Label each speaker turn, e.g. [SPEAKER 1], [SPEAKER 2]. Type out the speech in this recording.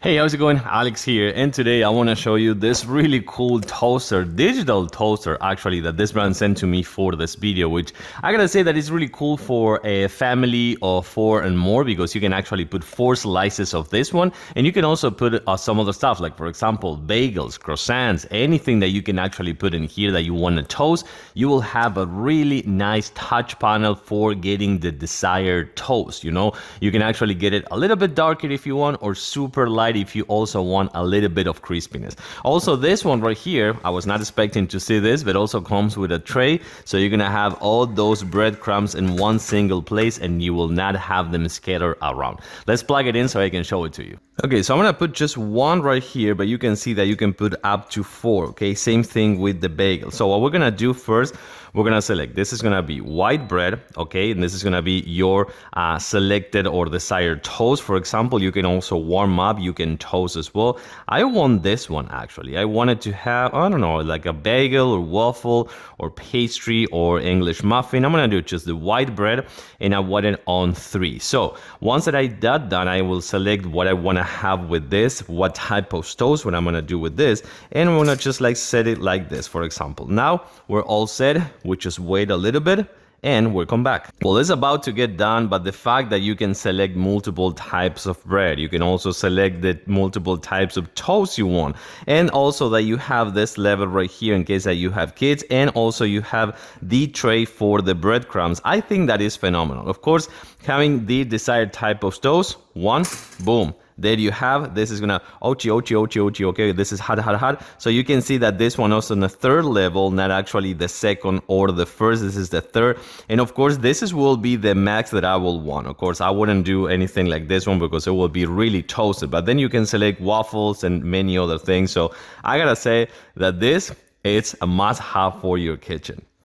[SPEAKER 1] Hey, how's it going? Alex here, and today I want to show you this really cool toaster, digital toaster actually, that this brand sent to me for this video, which I gotta say that it's really cool for a family of 4 and more, because you can actually put 4 slices of this one, and you can also put some other stuff, like for example bagels, croissants, anything that you can actually put in here that you want to toast. You will have a really nice touch panel for getting the desired toast. You know, you can actually get it a little bit darker if you want, or super light if you also want a little bit of crispiness. Also, this one right here, I was not expecting to see this, but also comes with a tray, so you're gonna have all those breadcrumbs in one single place and you will not have them scattered around. Let's plug it in so I can show it to you. Okay, so I'm gonna put just one right here, but you can see that you can put up to 4. Okay, same thing with the bagel. So what we're gonna do first, we're gonna select, this is gonna be white bread, okay, and this is gonna be your selected or desired toast. For example, you can also warm up, you can toast as well. I want this one actually. I wanted to have, I don't know, like a bagel or waffle or pastry or English muffin. I'm gonna do just the white bread, and I want it on 3. So once that I got done, I will select what I wanna have with this, what type of toast, what I'm gonna do with this, and I'm gonna just like set it like this, for example. Now we're all set. We just wait a little bit and we'll come back. Well, it's about to get done, but the fact that you can select multiple types of bread, you can also select the multiple types of toast you want, and also that you have this level right here in case that you have kids, and also you have the tray for the breadcrumbs. I think that is phenomenal. Of course, having the desired type of toast, one, boom. There you have, this is gonna ochi, okay, this is hot. So you can see that this one also on the 3rd level, not actually the 2nd or the 1st, this is the 3rd. And of course, this will be the max that I will want. Of course, I wouldn't do anything like this one because it will be really toasted, but then you can select waffles and many other things. So I gotta say that this, it's a must have for your kitchen.